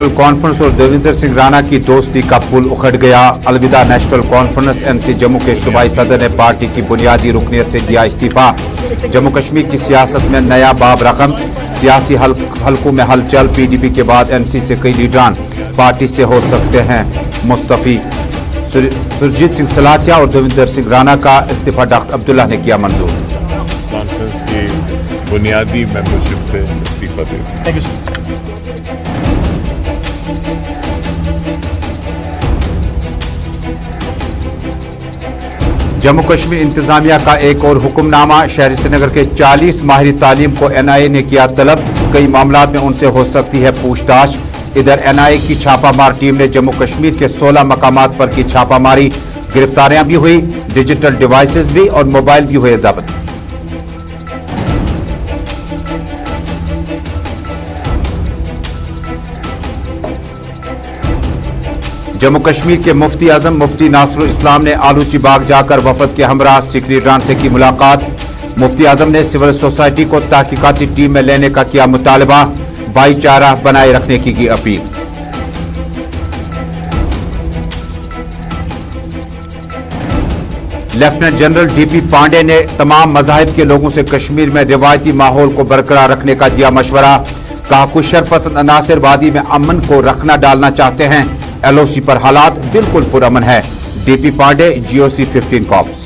National conference और देवेंद्र सिंह राणा की दोस्ती का पुल उखड़ गया। अलविदा नेशनल कॉन्फ्रेंस। एनसी जम्मू के सूबाई सदर ने पार्टी की बुनियादी रुकनियत से दिया इस्तीफा। जम्मू कश्मीर की सियासत में नया बाब रकम। सियासी हलकों में हलचल। पीडीपी के बाद एनसी से कई लीडरान पार्टी से हो सकते हैं मुस्तफी। सुरजीत सिंह सलाथिया और देवेंद्र सिंह राणा का इस्तीफा डॉक्टर अब्दुल्ला ने किया मंजूर। कॉन्फ्रेंस की बुनियादी मेंबरशिप से इस्तीफा दे। Thank you sir. Jammu Kashmir इंतजामिया का एक और हुक्मनामा। शहर श्रीनगर के 40 माहिर तालीम को एनआईए ने किया तलब। कई मामलात में उनसे हो सकती है पूछताछ। इधर एनआईए की छापामार टीम ने जम्मू कश्मीर के 16 मकामात पर की छापामारी। गिरफ्तारियां भी हुई, डिजिटल डिवाइसेस भी और मोबाइल भी हुए जब्त। जम्मू कश्मीर के मुफ्ती आजम मुफ्ती नासरुल इस्लाम ने आलूची बाग जाकर वफद के हमरा सिकरी डान से की मुलाकात। मुफ्ती आजम ने सिविल सोसाइटी को तहकीकाती टीम में लेने का किया मुतालबा। भाईचारा बनाए रखने की अपील। लेफ्टिनेंट जनरल डीपी पांडे ने तमाम मज़ाहिब के लोगों से कश्मीर में रिवायती माहौल को बरकरार रखने का दिया मशवरा। कहा कुछ शरपसंद अनासिर वादी में अमन को रखना डालना चाहते हैं। एलओसी पर हालात बिल्कुल पुरअमन है। DP Pande GOC 15 corps.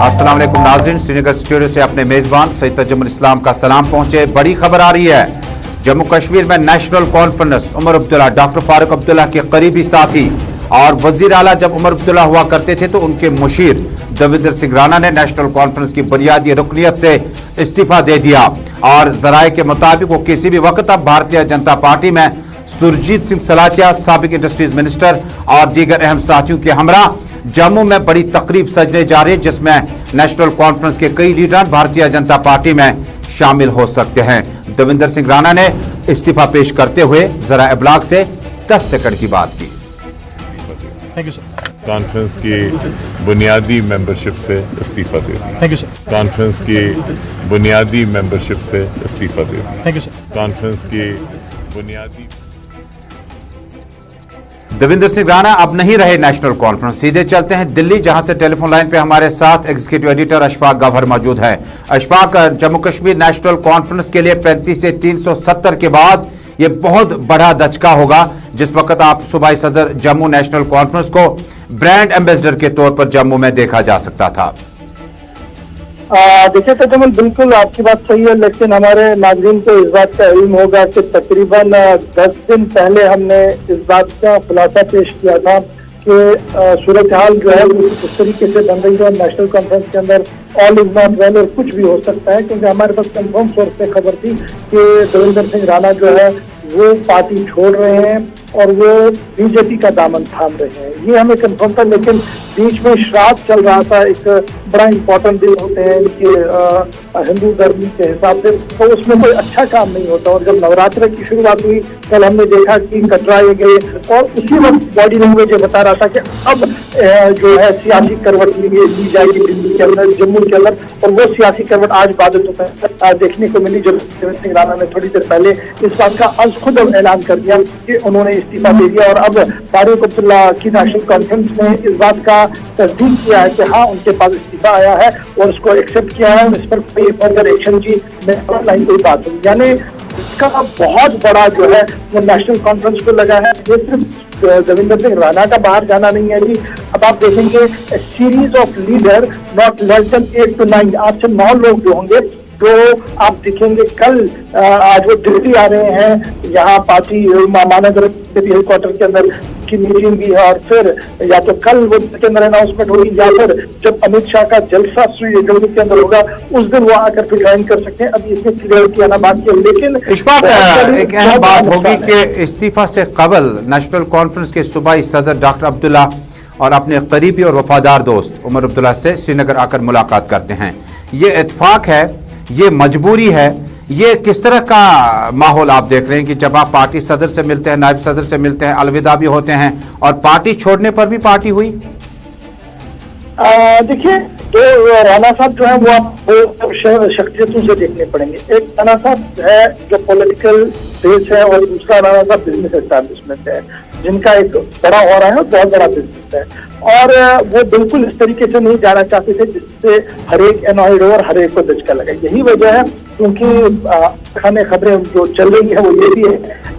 अस्सलाम वालेकुम नाज़रीन, श्रीनगर स्टूडियो से अपने मेजबान सैयद तजुमुल इस्लाम का सलाम पहुंचे। बड़ी खबर आ रही है। जम्मू कश्मीर में national conference. Omar Abdullah doctor Farooq Abdullah के करीबी साथी और वजीर आला जब उमर अब्दुल्ला हुआ करते थे तो उनके मुशीर देवेंद्र सिंह राणा ने नेशनल कॉन्फ्रेंस की बुनियादी रुकनियत से इस्तीफा दे दिया और जराये के मुताबिक वो किसी भी वक्त अब भारतीय जनता पार्टी में सुरजीत सिंह सलाथिया, साबिक इंडस्ट्रीज मिनिस्टर और दीगर अहम साथियों के हमरा जम्मू में बड़ी तकरीब सजने जा रही है, जिसमें नेशनल कॉन्फ्रेंस के कई लीडर भारतीय जनता पार्टी में शामिल हो सकते हैं। देवेंद्र सिंह राणा ने इस्तीफा पेश करते हुए जरा इब्लाग से 10 सेकंड की बात की। Thank you sir. कॉन्फ्रेंस की बुनियादी मेंबरशिप से इस्तीफा दे। Thank you sir. कॉन्फ्रेंस की बुनियादी मेंबरशिप से इस्तीफा दे। Thank you sir. कॉन्फ्रेंस की बुनियादी। देवेंद्र सिंह राणा अब नहीं रहे नेशनल कॉन्फ्रेंस। सीधे चलते हैं दिल्ली, जहां से टेलीफोन लाइन पे हमारे साथ एग्जीक्यूटिव एडिटर अशफाक गौहर मौजूद है। अशफाक, जम्मू कश्मीर नेशनल कॉन्फ्रेंस के लिए 35 से 370 के बाद ये बहुत बड़ा दचका होगा। जिस वक्त आप सूबाई सदर जम्मू नेशनल कॉन्फ्रेंस को ब्रांड एम्बेसडर के तौर पर जम्मू में देखा जा सकता था। देखिए तजुमुल, बिल्कुल आपकी बात सही है, लेकिन हमारे नाज़रीन को इस बात का इल्म होगा कि तकरीबन 10 दिन पहले हमने इस बात का खुलासा पेश किया था कि सूरत हाल जो है उस तरीके से बन रही है नेशनल कॉन्फ्रेंस के अंदर ऑल इज नॉट वेल और कुछ भी हो सकता है, क्योंकि हमारे पास कंफर्म सोर्स से खबर थी कि देवेंद्र सिंह राणा जो है वो पार्टी छोड़ रहे हैं और वो बीजेपी का दामन थाम रहे हैं। ये हमें कंफर्म था, लेकिन बीच में श्राद्ध चल रहा था। एक बड़ा इंपॉर्टेंट दिन होते हैं इनके हिंदू धर्म के हिसाब से, तो उसमें कोई अच्छा काम नहीं होता। और जब नवरात्र की शुरुआत हुई, कल हमने देखा कि कटराए गए और उसी वक्त बॉडी लैंग्वेज बता रहा था कि अब जो है सियासी करवट ली जाएगी दिल्ली के अंदर, जम्मू के अंदर, और वो सियासी करवट आज बाद देखने को मिली जब देवेंद्र सिंह राणा ने थोड़ी देर पहले इस बात का आज खुद ऐलान कर दिया कि उन्होंने इस्तीफा दे दिया। और अब फारूक अब्दुल्ला की नेशनल कॉन्फ्रेंस ने इस बात का तस्दीक किया है कि हाँ उनके पास इस्तीफा आया है और उसको एक्सेप्ट किया है। इस पर कोई फर्दर एक्शन की लाइन कोई बात नहीं, यानी इसका बहुत बड़ा जो है वो नेशनल कॉन्फ्रेंस को लगा है। ये सिर्फ देवेंद्र सिंह राणा का बाहर जाना नहीं है जी। अब आप देखेंगे series of leader, not less than 8 to 9, 8 से 9 लोग जो होंगे तो आप दिखेंगे। कल आज वो दिल्ली आ रहे हैं, यहाँ पार्टी महानगर हेडक्वार्टर के अंदर की मीटिंग भी है, और फिर या तो कल वो के अंदर अनाउंसमेंट होगी या फिर जब अमित शाह का जलसा दिल्ली के अंदर होगा उस दिन वो आकर फिर ज्वाइन कर सकते हैं। अभी इसमें क्लियरिटी आना बाकी है, लेकिन इस बात एक अहम बात होगी कि इस्तीफा से कबल नेशनल कॉन्फ्रेंस के सूबाई सदर डॉक्टर अब्दुल्ला और अपने करीबी और वफादार दोस्त उमर अब्दुल्ला से श्रीनगर आकर मुलाकात करते हैं। ये इत्तेफाक है, ये मजबूरी है, ये किस तरह का माहौल आप देख रहे हैं कि जब आप पार्टी सदर से मिलते हैं, नायब सदर से मिलते हैं, अलविदा भी होते हैं और पार्टी छोड़ने पर भी पार्टी हुई? देखिए, तो राणा साहब जो है वो आपको शख्सियतों से देखने पड़ेंगे। एक राणा साहब है जो पॉलिटिकल बेस है और दूसरा राणा साहब बिजनेस एस्टैब्लिशमेंट है, जिनका एक बड़ा हो रहा है और बहुत बड़ा बिजनेस है, और वो बिल्कुल इस तरीके से नहीं जाना चाहते थे जिससे हर एक एनॉइड हो और हर एक को दचका लगे। यही वजह है क्योंकि खाने खबरें जो चल रही है वो ये भी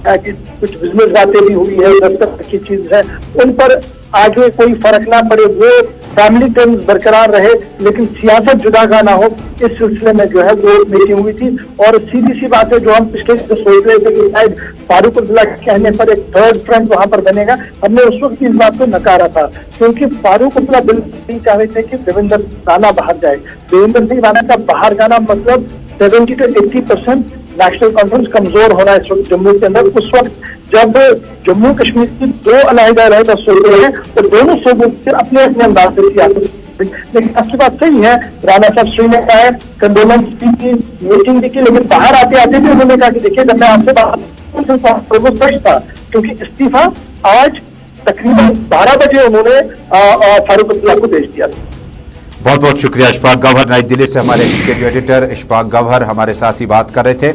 है कि कुछ बिजनेस बातें भी हुई है, 10 तरह की चीज है, उन पर आगे कोई फर्क ना पड़े, वो फैमिली टर्म्स बरकरार रहे लेकिन सियासत जुदागा ना हो, इस सिलसिले में जो है वो मीटिंग हुई थी। और सीधी सी बात है, जो हम पिछले सोच रहे थे कि शायद फारूक अब्दुल्ला के कहने पर एक थर्ड फ्रंट वहां पर बनेगा, हमने उस वक्त इस बात को नकारा था क्योंकि फारूक अब्दुल्ला बिल्कुल नहीं चाह रहे थे कि देवेंद्र राणा बाहर जाए। देवेंद्र सिंह राणा का बाहर जाना मतलब 70 से 80% नेशनल कॉन्फ्रेंस कमजोर होना है इस वक्त जम्मू के अंदर। उस वक्त जब जम्मू कश्मीर की दो अलग-अलग सूबे हैं और दोनों सूबों से अपने अपने अंदाज से सियासत, लेकिन आपकी बात सही है, राणा साहब श्रीनगर का है, कंडोलेंस भी की, मीटिंग भी की, लेकिन बाहर आते आते भी उन्होंने कहा कि देखिए जब मैं आपसे बात वो सच था क्योंकि इस्तीफा आज तकरीबन 12 बजे उन्होंने फारूक अब्दुल्ला को भेज दिया था। बहुत बहुत शुक्रिया इशफाक गवहर, नई दिल्ली से हमारे एग्जीक्यूटिव एडिटर इशफाक गवहर हमारे साथ ही बात कर रहे थे।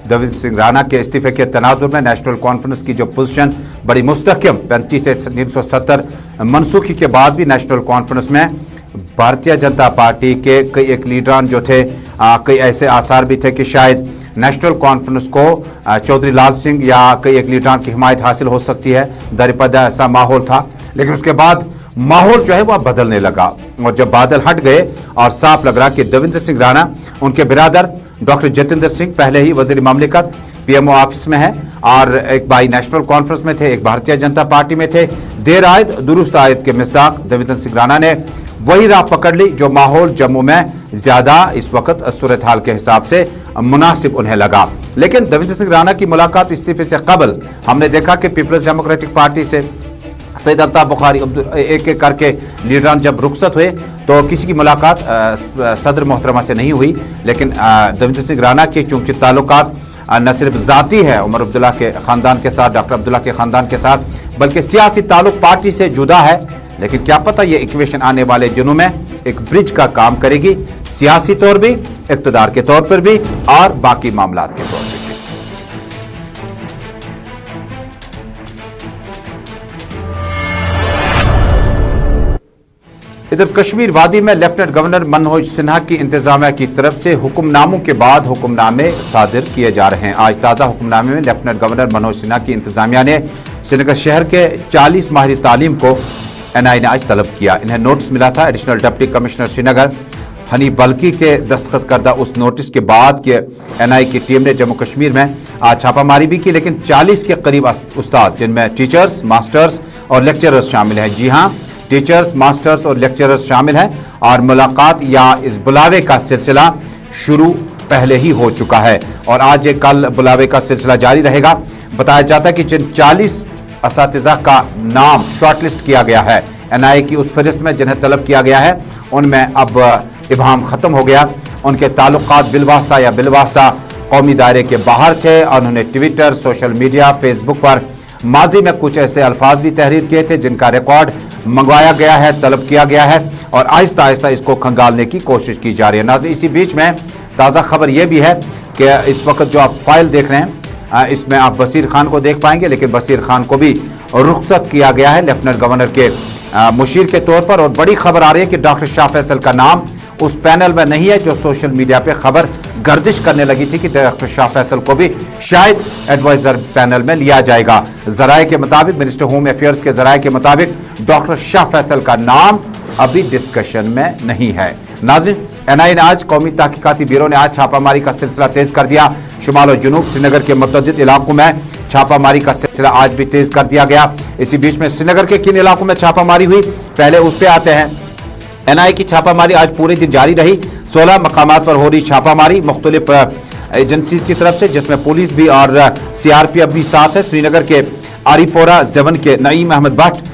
देवेंद्र सिंह राणा के इस्तीफे के तनाजुर में नेशनल कॉन्फ्रेंस की जो पोजीशन बड़ी मुस्तहकम 35 से 370 मनसूखी के बाद भी नेशनल कॉन्फ्रेंस में भारतीय जनता पार्टी के कई एक लीडरान जो थे, कई ऐसे आसार भी थे कि शायद नेशनल कॉन्फ्रेंस को चौधरी लाल सिंह या कई एक लीडरान की हिमायत हासिल हो सकती है, दरपदा ऐसा माहौल था। लेकिन उसके बाद माहौल जो है वह बदलने लगा और जब बादल हट गए और साफ लग रहा कि देवेंद्र सिंह राणा, उनके बिरादर डॉक्टर जितेंद्र सिंह पहले ही वजीर मामलिकत पीएमओ ऑफिस में है और एक भाई नेशनल कॉन्फ्रेंस में थे, एक भारतीय जनता पार्टी में थे। देर आयद दुरुस्त आयद के मिस्दाक देवेंद्र सिंह राणा ने वही राह पकड़ ली जो माहौल जम्मू में ज्यादा इस वक्त सूरत हाल के हिसाब से मुनासिब उन्हें लगा। लेकिन देवेंद्र सिंह राणा की मुलाकात इस्तीफे से कबल हमने देखा कि पीपल्स डेमोक्रेटिक पार्टी से सैयद अल्ताफ बुखारी एक एक करके लीडरान जब रुखसत हुए तो किसी की मुलाकात सदर मोहतरमा से नहीं हुई। लेकिन देवेंद्र सिंह राणा के चूंकि ताल्लुकात न सिर्फ ज़ाती है उमर अब्दुल्ला के ख़ानदान के साथ, डॉक्टर अब्दुल्ला के ख़ानदान के साथ, बल्कि सियासी ताल्लुक पार्टी से जुदा है। लेकिन क्या पता ये इक्वेशन आने वाले दिनों में एक ब्रिज का काम करेगी, सियासी तौर भी, इक़्तिदार के तौर पर भी और बाकी मामलात के तौर पर भी। इधर कश्मीर वादी में लेफ्टिनेंट गवर्नर मनोज सिन्हा की इंतजामिया की तरफ से हुक्मनामों के बाद हुक्मनामे सादिर किए जा रहे हैं। आज ताज़ा हुक्मनामे में लेफ्टिनेंट गवर्नर मनोज सिन्हा की इंतजामिया ने श्रीनगर शहर के 40 माहिर तालीम को एनआई ने आज तलब किया। इन्हें नोटिस मिला था। एडिशनल डिप्टी कमिश्नर श्रीनगर हनी बल्की के दस्तखत करदा उस नोटिस के बाद के एनआई की टीम ने जम्मू कश्मीर में आज छापामारी भी की, लेकिन 40 के करीब उस्ताद जिनमें टीचर्स, मास्टर्स और लेक्चरर्स शामिल हैं। जी हाँ, टीचर्स, मास्टर्स और लेक्चरर्स शामिल हैं और मुलाकात या इस बुलावे का सिलसिला शुरू पहले ही हो चुका है और आज कल बुलावे का सिलसिला जारी रहेगा। बताया जाता है कि जिन 40 असातिज़ा का नाम शॉर्टलिस्ट किया गया है एनआई की उस फहरिस्त में जिन्हें तलब किया गया है, उनमें अब इबाम ख़त्म हो गया। उनके ताल्लुकात बिलवास्ता या बिलवास्ता कौमी दायरे के बाहर थे और उन्होंने ट्विटर, सोशल मीडिया, फेसबुक पर माजी में कुछ ऐसे अल्फाज भी तहरीर किए थे जिनका रिकॉर्ड मंगवाया गया है, तलब किया गया है और आहिस्ता आहिस्ता इसको खंगालने की कोशिश की जा रही है। नाज़रीन, इसी बीच में ताज़ा खबर यह भी है कि इस वक्त जो आप फाइल देख रहे हैं इसमें आप बसीर खान को देख पाएंगे, लेकिन बसीर खान को भी रुखसत किया गया है लेफ्टिनेंट गवर्नर के मुशीर के तौर पर। और बड़ी खबर आ रही है कि डॉक्टर शाह फैसल का नाम उस पैनल में नहीं है जो सोशल मीडिया पे खबर गर्दिश करने लगी थी कि डॉक्टर शाह फैसल को भी शायद एडवाइजर पैनल में लिया जाएगा। जराये के मुताबिक, मिनिस्टर होम अफेयर्स के जराये के मुताबिक डॉक्टर शाह फैसल का नाम अभी डिस्कशन में नहीं है। नाज़रीन, एनआई ने आज कौमी तहकीकाती ब्यूरो ने आज छापामारी का सिलसिला तेज कर दिया। शुमाल और जुनूब श्रीनगर के मुतअद्दिद इलाकों में छापामारी का सिलसिला आज भी तेज कर दिया गया। इसी बीच में श्रीनगर के किन इलाकों में छापामारी हुई, पहले उस पर आते हैं। एनआई की छापामारी आज पूरे दिन जारी रही। 16 मकामात पर हो रही छापामारी मुख्तलिफ एजेंसीज की तरफ से, जिसमें पुलिस भी और सीआरपीएफ भी साथ है। श्रीनगर के आरीपोरा जेवन के नईम अहमद भट्ट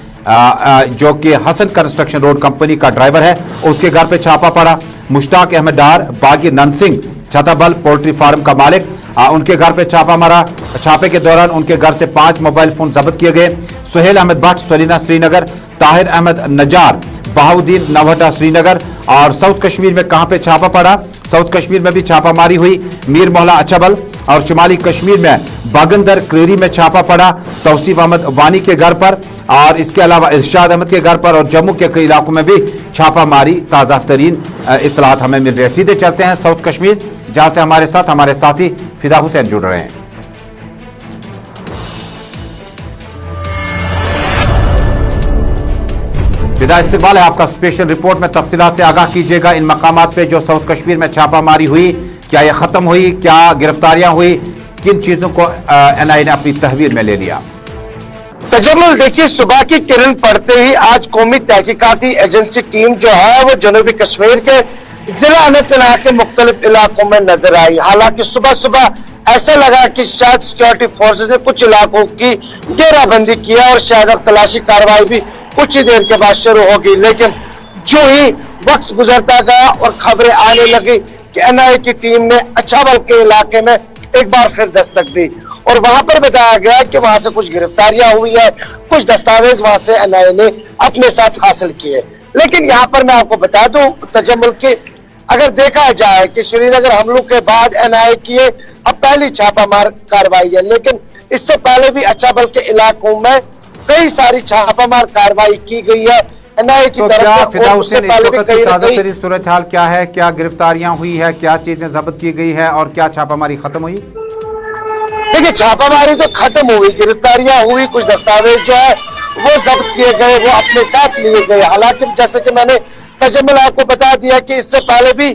जो कि हसन कंस्ट्रक्शन रोड कंपनी का ड्राइवर है, उसके घर पे छापा पड़ा। मुश्ताक अहमद डार बागी नंद सिंह छताबल पोल्ट्री फार्म का मालिक, उनके घर पे छापा मारा। छापे के दौरान उनके घर से 5 मोबाइल फोन जब्त किए गए। सुहेल अहमद भट्ट सलीना श्रीनगर, ताहिर अहमद नजार बहाउद्दीन नवहटा श्रीनगर। और साउथ कश्मीर में कहां पे छापा पड़ा? साउथ कश्मीर में भी छापामारी हुई, मीर मोहल्ला अछबल। और शुमाली कश्मीर में बागंदर क्रेरी में छापा पड़ा तौसीफ अहमद वानी के घर पर, और इसके अलावा इरशाद अहमद के घर पर। और जम्मू के कई इलाकों में भी छापामारी ताज़ा तरीन इत्तलात हमें मिल रही है। सीधे चलते हैं साउथ कश्मीर, जहां से हमारे साथ हमारे साथी फिदा हुसैन जुड़ रहे हैं। फिदा, इस्तकबाल है आपका स्पेशल रिपोर्ट में, तफसीलात से आगाह कीजिएगा इन मकामात पे जो साउथ कश्मीर में छापामारी हुई, क्या ये खत्म हुई, क्या गिरफ्तारियां हुई, किन चीजों को एनआईए ने अपनी तहवीर में ले लिया? तजम्मुल, देखिए, सुबह की किरण पड़ते ही आज कौमी तहकीकाती एजेंसी टीम जो है वो जनूबी कश्मीर के जिला अनंतनाग के मुख्तलिफ इलाकों में नजर आई। हालांकि सुबह सुबह ऐसा लगा कि शायद सिक्योरिटी फोर्सेज ने कुछ इलाकों की घेराबंदी की है और शायद अब तलाशी कार्रवाई भी कुछ ही देर के बाद शुरू होगी। लेकिन जो ही वक्त गुजरता गया और खबरें आने लगी कि एनआईए की टीम ने अछाबल के इलाके में एक बार फिर दस्तक दी और वहां पर बताया गया कि वहां से कुछ गिरफ्तारियां हुई है, कुछ दस्तावेज वहां से एनआईए ने अपने साथ हासिल किए। लेकिन यहां पर मैं आपको बता दूं तजम्मुल के, अगर देखा जाए कि श्रीनगर हमलों के बाद एनआईए की अब पहली छापामार कार्रवाई है, लेकिन इससे पहले भी अछाबल के इलाकों में कई सारी छापामार कार्रवाई की गई है एनआईए की तरफ से। फिदा हुसैन, इस वक्त की ताज़ा तरीन सूरत हाल क्या है? क्या गिरफ्तारियां हुई है, क्या चीजें जब्त की गई है और क्या छापामारी खत्म हुई? देखिए, छापामारी तो खत्म हुई, गिरफ्तारियां हुई, कुछ दस्तावेज जो है वो जब्त किए गए, वो अपने साथ लिए गए। हालांकि जैसे कि मैंने तजम्मुल आपको बता दिया कि इससे पहले भी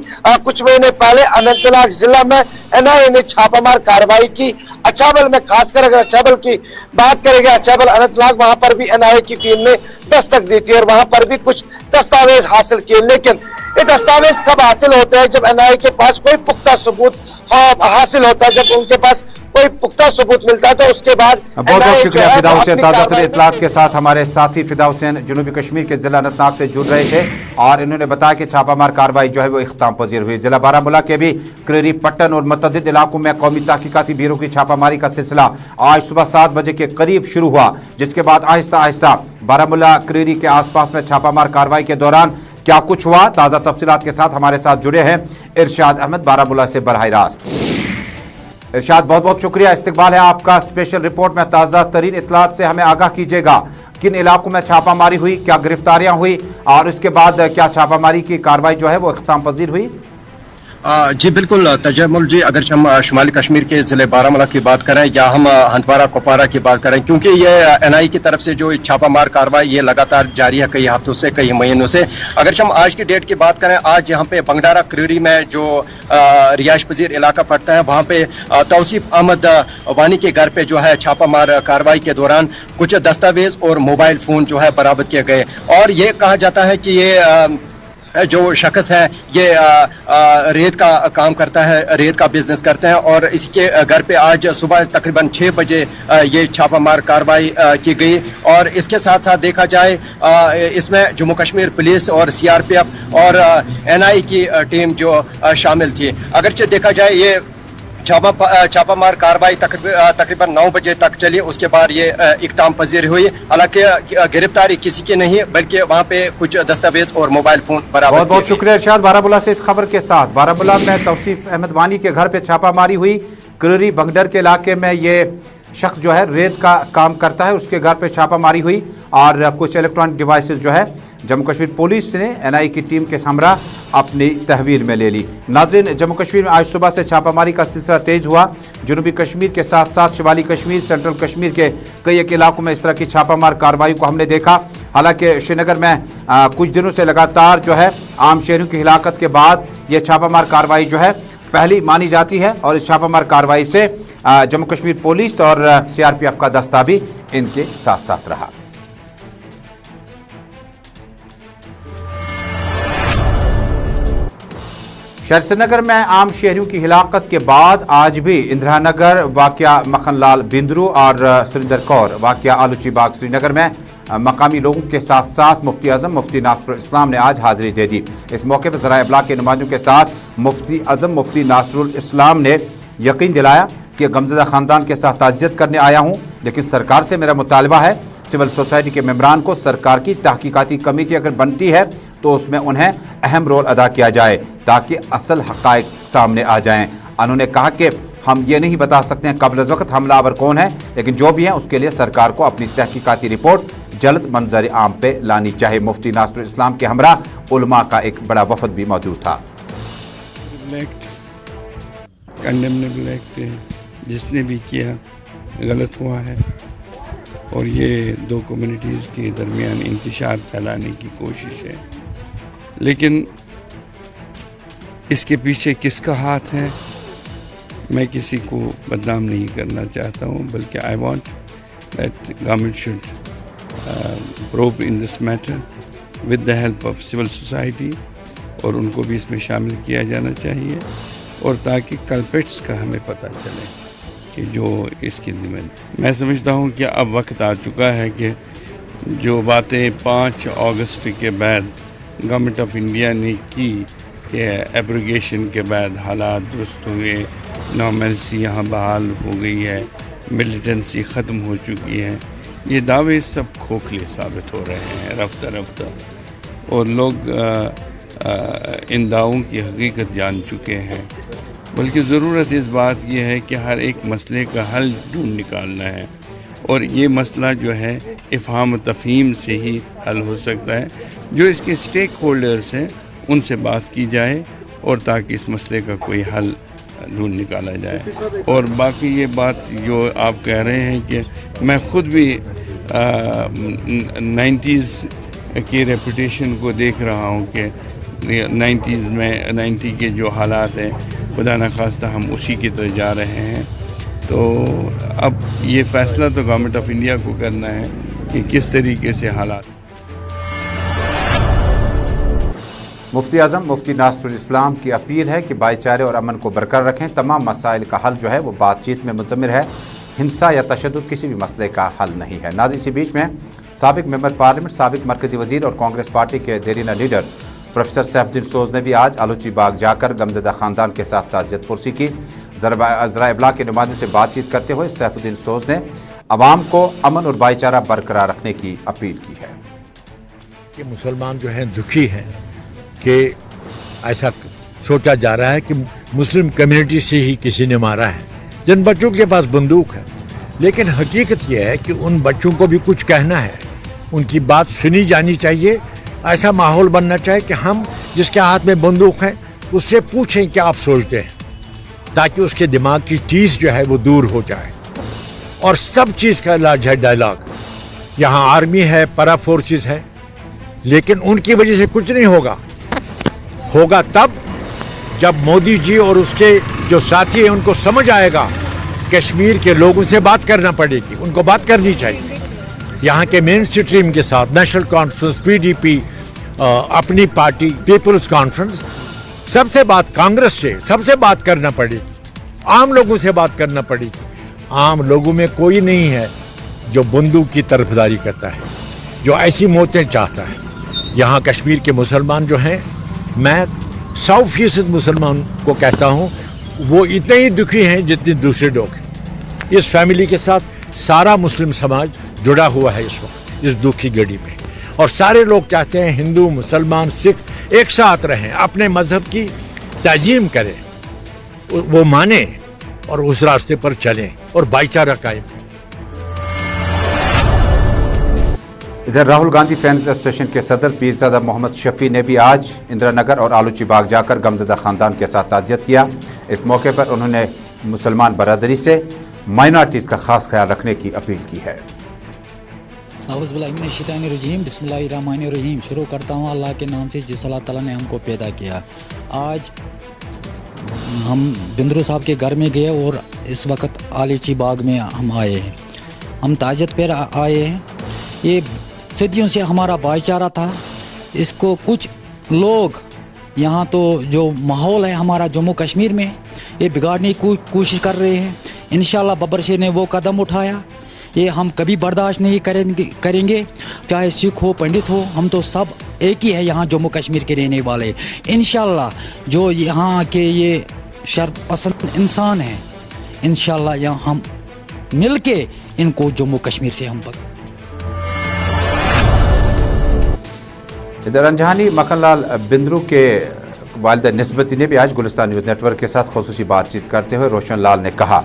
कुछ महीने पहले अनंतनाग जिला में एनआईए ने छापामार कार्रवाई की। अछाबल में, खासकर अगर अछाबल की बात करेंगे, अछाबल अनंतनाग, वहां पर भी एनआईए की टीम ने दस्तक दी थी और वहां पर भी कुछ दस्तावेज हासिल किए। लेकिन ये दस्तावेज कब हासिल होते हैं? जब एनआईए के पास कोई पुख्ता सबूत हासिल होता है, जब उनके पास कोई पुख्ता सबूत मिलता है तो उसके बाद। बहुत बहुत शुक्रिया फिदा हुसैन, ताज़ा तरीन इत्तलात के साथ हमारे साथी फिदा हुसैन जनूबी कश्मीर के जिला अनंतनाग से जुड़ रहे थे और इन्होंने बताया कि छापामार कार्रवाई जो है वो इख्तिताम पजीर हुई। जिला बारामूला के भी क्रेरी, पट्टन और मुतअद्दिद इलाकों में कौमी तहकीकाती ब्यूरो की छापामारी का सिलसिला आज सुबह 7 बजे के करीब शुरू हुआ, जिसके बाद आहिस्ता आहिस्ता बारामूला क्रेरी के आसपास में छापामार कार्रवाई के दौरान क्या कुछ हुआ, ताज़ा तफसीलात के साथ हमारे साथ जुड़े हैं इरशाद अहमद बारामूला से बरह रास्त। इरशाद, बहुत बहुत शुक्रिया, इस्तकबाल है आपका स्पेशल रिपोर्ट में, ताज़ा तरीन इत्तलात से हमें आगाह कीजिएगा किन इलाकों में छापामारी हुई, क्या गिरफ्तारियां हुई और इसके बाद क्या छापामारी की कार्रवाई जो है वो इख्तिताम पजीर हुई? जी बिल्कुल तजम्मुल जी, अगर हम शुमाली कश्मीर के ज़िले बारामूला की बात करें या हम हंदवारा कुपवारा की बात करें, क्योंकि ये एनआईए की तरफ से जो छापामार कार्रवाई ये लगातार जारी है कई हफ्तों से, कई महीनों से। अगर हम आज की डेट की बात करें, आज यहाँ पे बंगडारा क्रेरी में जो रिहाइश पजीर इलाका पड़ता है, वहाँ पे तौसीफ अहमद वानी के घर पे जो है छापामार कार्रवाई के दौरान कुछ दस्तावेज और मोबाइल फ़ोन जो है बरामद किए गए और ये कहा जाता है कि ये जो शख्स है ये रेत का काम करता है, रेत का बिजनेस करते हैं और इसके घर पे आज सुबह तकरीबन 6 बजे ये छापामार कार्रवाई की गई। और इसके साथ साथ देखा जाए इसमें जम्मू कश्मीर पुलिस और सीआरपीएफ और एनआईए की टीम जो शामिल थी। अगरचे देखा जाए ये छापामार कार्रवाई तकरीबन 9 बजे तक चली, उसके बाद ये इख्तिताम पजीर हुई। हालांकि गिरफ्तारी किसी की नहीं, बल्कि वहाँ पे कुछ दस्तावेज और मोबाइल फोन बरामद। बहुत बहुत शुक्रिया इरशाद बारामूला से इस खबर के साथ। बारामूला में तौसीफ अहमद वानी के घर पे छापामारी हुई, क्रेरी बंगडर के इलाके में ये शख्स जो है रेत का काम करता है, उसके घर पे छापामारी हुई और कुछ इलेक्ट्रॉनिक डिवाइसेस जो है जम्मू कश्मीर पुलिस ने एनआईए की टीम के हमरा अपनी तहवीर में ले ली। नाज़रीन, जम्मू कश्मीर में आज सुबह से छापामारी का सिलसिला तेज हुआ। जनूबी कश्मीर के साथ साथ शुमाली कश्मीर, सेंट्रल कश्मीर के कई एक इलाकों में इस तरह की छापामार कार्रवाई को हमने देखा। हालांकि श्रीनगर में कुछ दिनों से लगातार जो है आम शहरियों की हिलाकत के बाद ये छापामार कार्रवाई जो है पहली मानी जाती है और इस छापामार कार्रवाई से जम्मू कश्मीर पुलिस और सीआरपीएफ का दस्ता भी इनके साथ साथ रहा। शहर श्रीनगर में आम शहरियों की हिलाकत के बाद आज भी इंदिरा नगर वाक़या मखनलाल बिंद्रू और सुरिंदर कौर वाक़या आलूची बाग श्रीनगर में मकामी लोगों के साथ साथ मुफ्ती आजम मुफ्ती नासरुल इस्लाम ने आज हाजिरी दे दी। इस मौके पर ज़राए इब्लाग के नुमाइंदों के साथ मुफ्ती आजम मुफ्ती नासरुल इस्लाम ने यकीन दिलाया कि गमज़दा ख़ानदान के साथ ताज़ियत करने आया हूँ, लेकिन सरकार से मेरा मुतालबा है सिविल सोसाइटी के मेंबरान को सरकार की तहकीकाती कमेटी अगर बनती है तो उसमें उन्हें अहम रोल अदा किया जाए ताकि असल हक़ाइक़ सामने आ जाएं। उन्होंने कहा कि हम ये नहीं बता सकते हैं कब्ल वक्त हमलावर कौन है, लेकिन जो भी है उसके लिए सरकार को अपनी तहकीकाती रिपोर्ट जल्द मंजर आम पे लानी चाहिए। मुफ्ती नासरुल इस्लाम के हमरा उलमा का एक बड़ा वफद भी मौजूद था। कंडेमनेबल एक्ट है, जिसने भी किया गलत हुआ है और ये दो कम्युनिटीज़ के दरमियान इंतशार फैलाने की कोशिश है। लेकिन इसके पीछे किसका हाथ है, मैं किसी को बदनाम नहीं करना चाहता हूँ, बल्कि I want that government should probe in this matter with the help of civil society, और उनको भी इसमें शामिल किया जाना चाहिए, और ताकि कल्प्रिट्स का हमें पता चले कि जो इसकी जिम्मेदारी। मैं समझता हूँ कि अब वक्त आ चुका है कि जो बातें 5 अगस्त के बाद गवर्नमेंट ऑफ इंडिया ने की कि एब्रोगेशन के बाद हालात दुरुस्त हुए, नॉर्मलसी यहाँ बहाल हो गई है, मिलिटेंसी ख़त्म हो चुकी है, ये दावे सब खोखले साबित हो रहे हैं रफ्ता रफ्ता, और लोग इन दावों की हकीकत जान चुके हैं। बल्कि ज़रूरत इस बात की है कि हर एक मसले का हल ढूंढ निकालना है, और ये मसला जो है इफ़हाम तफ़हीम से ही हल हो सकता है। जो इसके स्टेक होल्डर्स हैं उनसे बात की जाए, और ताकि इस मसले का कोई हल ढूंढ निकाला जाए। और बाकी ये बात जो आप कह रहे हैं कि मैं ख़ुद भी 90s की रेपुटेशन को देख रहा हूँ कि 90s में 90 के जो हालात हैं, खुदा न खास्ता हम उसी की तरफ जा रहे हैं। तो अब ये फ़ैसला तो गवर्नमेंट ऑफ इंडिया को करना है कि किस तरीके से हालात। मुफ्ती आज़म मुफ्ती नासरुल इस्लाम की अपील है कि भाईचारे और अमन को बरकरार रखें। तमाम मसाइल का हल जो है वो बातचीत में मुज़म्मिर है, हिंसा या तशद्दुद किसी भी मसले का हल नहीं है। नाज़रीन, इसी बीच में साबिक मेंबर पार्लियामेंट, साबिक मरकज़ी वज़ीर और कांग्रेस पार्टी के देरीना लीडर प्रोफेसर सैफुद्दीन सोज ने भी आज आलूची बाग जाकर गमज़दा ख़ानदान के साथ ताज़ियत पुरसी की। ज़राए इब्लाग़ के नुमाइंदों से बातचीत करते हुए सैफुद्दीन सोज ने अवाम को अमन और भाईचारा बरकरार रखने की अपील की है। कि मुसलमान जो हैं दुखी हैं कि ऐसा सोचा जा रहा है कि मुस्लिम कम्युनिटी से ही किसी ने मारा है, जिन बच्चों के पास बंदूक है। लेकिन हकीकत यह है कि उन बच्चों को भी कुछ कहना है, उनकी बात सुनी जानी चाहिए। ऐसा माहौल बनना चाहिए कि हम जिसके हाथ में बंदूक है उससे पूछें क्या आप सोचते हैं, ताकि उसके दिमाग की टीस जो है वो दूर हो जाए। और सब चीज़ का इलाज है डायलॉग। यहाँ आर्मी है, पैरा फोर्सेस है, लेकिन उनकी वजह से कुछ नहीं होगा। होगा तब जब मोदी जी और उसके जो साथी हैं उनको समझ आएगा कश्मीर के लोगों से बात करना पड़ेगी, उनको बात करनी चाहिए। यहाँ के मेन स्ट्रीम के साथ नेशनल कॉन्फ्रेंस, पीडीपी, अपनी पार्टी पीपल्स कॉन्फ्रेंस, सबसे बात, कांग्रेस से सबसे बात करना पड़ेगी, आम लोगों से बात करना पड़ेगी। आम लोगों में कोई नहीं है जो बंदूक की तरफदारी करता है, जो ऐसी मौतें चाहता है। यहाँ कश्मीर के मुसलमान जो हैं, मैं 100% मुसलमान को कहता हूँ, वो इतने ही दुखी हैं जितने दूसरे लोग हैं। इस फैमिली के साथ सारा मुस्लिम समाज जुड़ा हुआ है इस वक्त, इस दुख की घड़ी में। और सारे लोग चाहते हैं हिंदू, मुसलमान, सिख एक साथ रहें, अपने मजहब की ताज़ीम करें, वो माने और उस रास्ते पर चलें और भाईचारा कायम करें। इधर राहुल गांधी फैंस एसोसिएशन के सदर पीरजादा मोहम्मद शफी ने भी आज इंदिरा नगर और आलूची बाग जाकर गमज़दा ख़ानदान के साथ ताज़ियत किया। इस मौके पर उन्होंने मुसलमान बरादरी से माइनॉरिटीज़ का खास ख्याल रखने की अपील की है। औज़ुबिल्लाहिमिनश्शैतानिर्रजीम, बिस्मिल्लाहिर्रहमानिर्रहीम। शुरू करता हूँ अल्लाह के नाम से जिस अल्लाह ताला ने हमको पैदा किया। आज हम बिंद्रू साहब के घर में गए और इस वक्त आलूची बाग में हम आए हैं। हम ताज़ियत पर आए हैं। ये सदियों से हमारा भाईचारा था, इसको कुछ लोग यहाँ तो जो माहौल है हमारा जम्मू कश्मीर में, ये बिगाड़ने की कोशिश कर रहे हैं। इंशाल्लाह बब्बर शेर ने वो कदम उठाया, ये हम कभी बर्दाश्त नहीं करेंगे, चाहे सिख हो, पंडित हो, हम तो सब एक ही है यहाँ जम्मू कश्मीर के रहने वाले। इंशाल्लाह जो यहाँ के ये शर्पसंद इंसान हैं, इंशाल्लाह यहाँ हम मिल के इनको जम्मू कश्मीर से हम इधर अनजहानी मक्खनलाल बिंद्रू के वालिदा निस्बती ने भी आज गुलिस्तान न्यूज़ नेटवर्क के साथ खुसूसी बातचीत करते हुए रोशन लाल ने कहा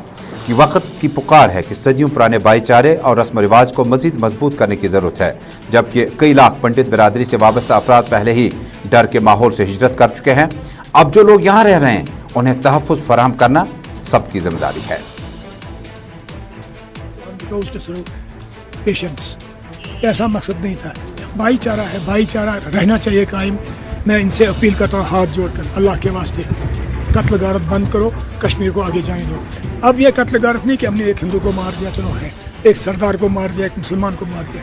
कि वक्त की पुकार है कि सदियों पुराने भाईचारे और रस्म रिवाज को मजीद मजबूत करने की ज़रूरत है, जबकि कई लाख पंडित बिरादरी से वाबस्ता अफराद पहले ही डर के माहौल से हिजरत कर चुके हैं। अब जो लोग यहाँ रह रहे हैं उन्हें तहफ़्फ़ुज़ फराहम करना सबकी जिम्मेदारी है। पेशेंस, ऐसा मकसद नहीं था, भाईचारा है, भाईचारा रहना चाहिए कायम। मैं इनसे अपील करता हूँ हाथ जोड़कर, अल्लाह के वास्ते कत्ल गारत बंद करो, कश्मीर को आगे जाने दो। अब ये कत्ल गारत नहीं कि हमने एक हिंदू को मार दिया, चलो है, एक सरदार को मार दिया, एक मुसलमान को मार दिया।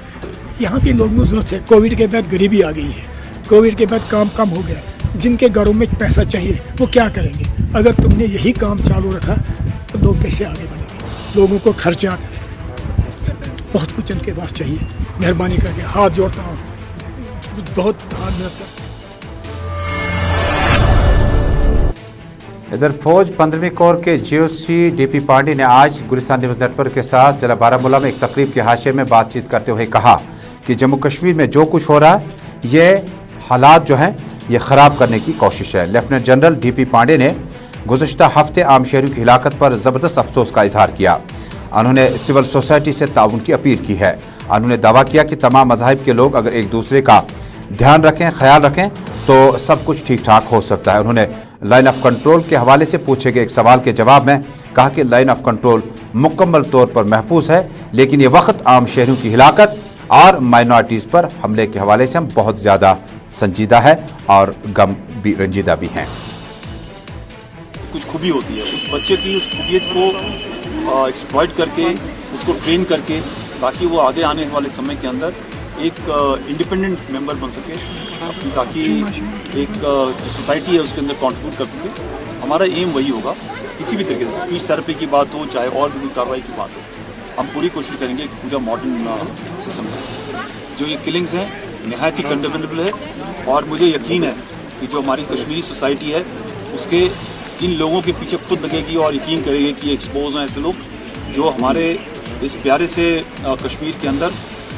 यहाँ के लोगों को जरूरत है। कोविड के बाद गरीबी आ गई है, कोविड के बाद काम कम हो गया, जिनके घरों में पैसा चाहिए वो क्या करेंगे? अगर तुमने यही काम चालू रखा तो लोग कैसे आगे बढ़ेंगे? लोगों को खर्चे आते हैं, बहुत कुछ इनके पास चाहिए। मेहरबानी करके हाथ जोड़ता हूँ, बहुत हाथ मिलता। इधर फौज 15वीं कोर के जीओसी डीपी पांडे ने आज गुलिस्तान न्यूज़ नेटवर्क के साथ जिला बारामूला में एक तकरीब के हाशिए में बातचीत करते हुए कहा कि जम्मू कश्मीर में जो कुछ हो रहा है ये हालात जो हैं ये ख़राब करने की कोशिश है। लेफ्टिनेंट जनरल डीपी पांडे ने गुज़श्ता हफ्ते आम शहरियों की हिलाकत पर ज़बरदस्त अफसोस का इजहार किया। उन्होंने सिविल सोसाइटी से ताउन की अपील की है। उन्होंने दावा किया कि तमाम मज़ाहिब के लोग अगर एक दूसरे का ध्यान रखें, ख्याल रखें तो सब कुछ ठीक ठाक हो सकता है। उन्होंने लाइन ऑफ कंट्रोल के हवाले से पूछे गए एक सवाल के जवाब में कहा कि लाइन ऑफ कंट्रोल मुकम्मल तौर पर महफूज है, लेकिन ये वक्त आम शहरियों की हिलाकत और माइनॉरिटीज़ पर हमले के हवाले से हम बहुत ज़्यादा संजीदा है और गम भी रंजीदा भी हैं। कुछ खूबी होती है, उस बच्चे की उस खूबियत को एक्सप्लॉइट करके, उसको ट्रेन करके, ताकि वो आगे आने वाले समय के अंदर एक इंडिपेंडेंट मेंबर बन सके, ताकि एक जो सोसाइटी है उसके अंदर कंट्रीब्यूट कर सके। हमारा एम वही होगा, किसी भी तरीके से स्पीच थेरेपी की बात हो, चाहे और भी कार्रवाई की बात हो, हम पूरी कोशिश करेंगे कि पूरा मॉडर्न सिस्टम है। जो ये किलिंग्स हैं नहायत ही कंडेमेबल है, और मुझे यकीन है कि जो हमारी कश्मीरी सोसाइटी है उसके इन लोगों के पीछे खुद लगेगी और यकीन करेगी कि एक्सपोज हैं ऐसे लोग जो हमारे इस प्यारे से कश्मीर के अंदर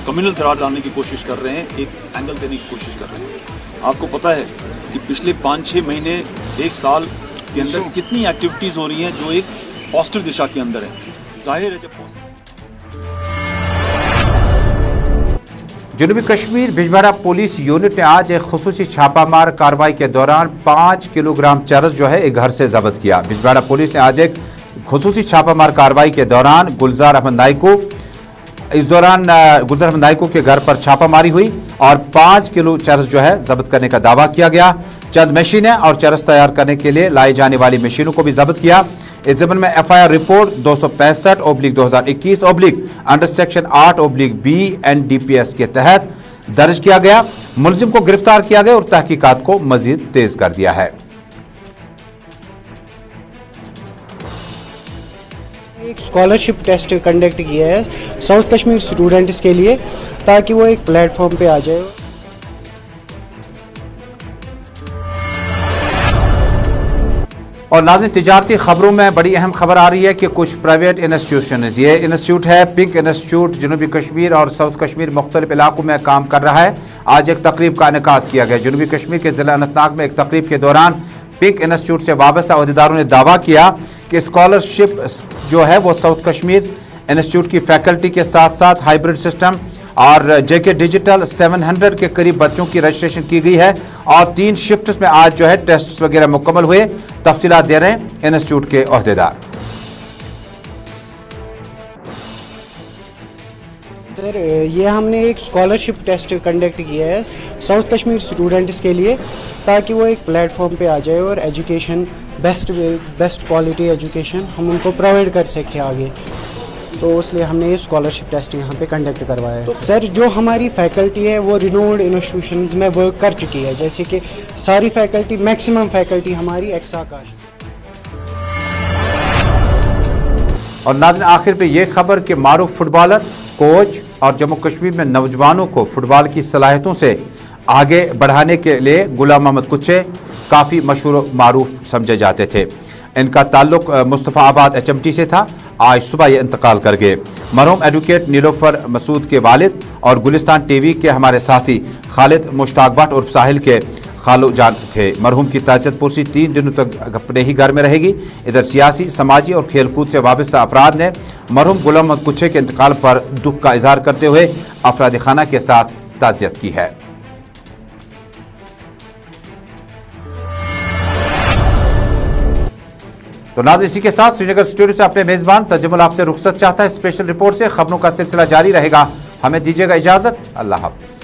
कम्युनल दरार डालने की कोशिश कर रहे हैं, एक एंगल देने की कोशिश कर रहे हैं। आपको पता है कि पिछले 5-6 महीने, एक साल के अंदर कितनी एक्टिविटीज़ हो रही हैं जो एक पॉजिटिव दिशा के अंदर है। जाहिर है जब जनूबी कश्मीर बिजबेहरा पुलिस यूनिट ने आज एक खुसूसी छापामार कार्रवाई के दौरान 5 किलोग्राम चरस जो है एक घर से जब्त किया। बिजबेहरा पुलिस ने आज एक खुसूसी छापामार कार्रवाई के दौरान गुलजार अहमद नाइको के घर पर छापामारी हुई और 5 किलो चरस जो है जब्त करने का दावा किया गया। चंद मशीनें और चरस तैयार करने के लिए लाई जाने वाली मशीनों को भी जब्त किया। इस ज़मन में FIR report 265/2021 under section 8/B NDPS के तहत दर्ज किया गया। मुलजिम को गिरफ्तार किया गया और तहकीकात को मजीद तेज कर दिया है। एक स्कॉलरशिप टेस्ट कंडक्ट किया है साउथ कश्मीर स्टूडेंट्स के लिए, ताकि वो एक प्लेटफॉर्म पे आ जाए। और नाज़रीन, तिजारती खबरों में बड़ी अहम खबर आ रही है कि कुछ प्राइवेट इंस्टीट्यूशन, ये इंस्टीट्यूट है पिंक इंस्टीट्यूट, जनूबी कश्मीर और साउथ कश्मीर मुख्तलिफ इलाकों में काम कर रहा है। आज एक तकरीब का इनेकाद किया गया। जनूबी कश्मीर के ज़िला अनंतनाग में एक तकरीब के दौरान पिंक इंस्टीट्यूट से वाबस्ता अहदेदारों ने दावा किया कि स्कॉलरशिप जो है वो साउथ कश्मीर इंस्टीट्यूट की फैकल्टी के साथ साथ हाइब्रिड सिस्टम और JK डिजिटल 700 के करीब बच्चों की रजिस्ट्रेशन की गई है और 3 शिफ्ट्स में आज जो है टेस्ट वगैरह मुकम्मल हुए। तफसीलात दे रहे हैं इंस्टीट्यूट के अहदेदार। सर, ये हमने एक स्कॉलरशिप टेस्ट कंडक्ट किया है साउथ कश्मीर स्टूडेंट्स के लिए, ताकि वो एक प्लेटफॉर्म पे आ जाए और एजुकेशन बेस्ट क्वालिटी एजुकेशन हम उनको प्रोवाइड कर सकें आगे। तो इसलिए हमने ये स्कॉलरशिप टेस्ट यहाँ पे कंडक्ट करवाया है। सर, जो हमारी फैकल्टी है वो रिनोन्ड इंस्टीट्यूशंस में वर्क कर चुकी है, जैसे कि सारी फैकल्टी, मैक्सिमम फैकल्टी हमारी एक्सा का। और नाज़रीन, आखिर पे ये खबर कि मारूफ फुटबॉलर, कोच और जम्मू कश्मीर में नौजवानों को फुटबॉल की सलाहियतों से आगे बढ़ाने के लिए गुलाम मोहम्मद कुच्चे काफ़ी मशहूर मारूफ समझे जाते थे। इनका ताल्लुक मुस्तफ़ाबाद HMT से था। आज सुबह ये इंतकाल कर गए। मरहूम एडवोकेट नीलोफर मसूद के वालिद और गुलिस्तान टीवी के हमारे साथी खालिद मुश्ताक भट्ट उर्फ साहिल के खालू जान थे। मरहूम की ताज़ियत पुरसी 3 दिनों तक अपने ही घर में रहेगी। इधर सियासी, समाजी और खेलकूद से वाबस्ता अफराद ने मरहूम गुलाम मोहम्मद कुच्छे के इंतकाल पर दुख का इजहार करते हुए अफराद खाना के साथ ताज़ियत की है। तो नाज़रीन, इसी के साथ श्रीनगर स्टूडियो से अपने मेजबान तजमुल आपसे रुखसत चाहता है। स्पेशल रिपोर्ट से खबरों का सिलसिला जारी रहेगा। हमें दीजिएगा इजाजत। अल्लाह हाफ़िज़।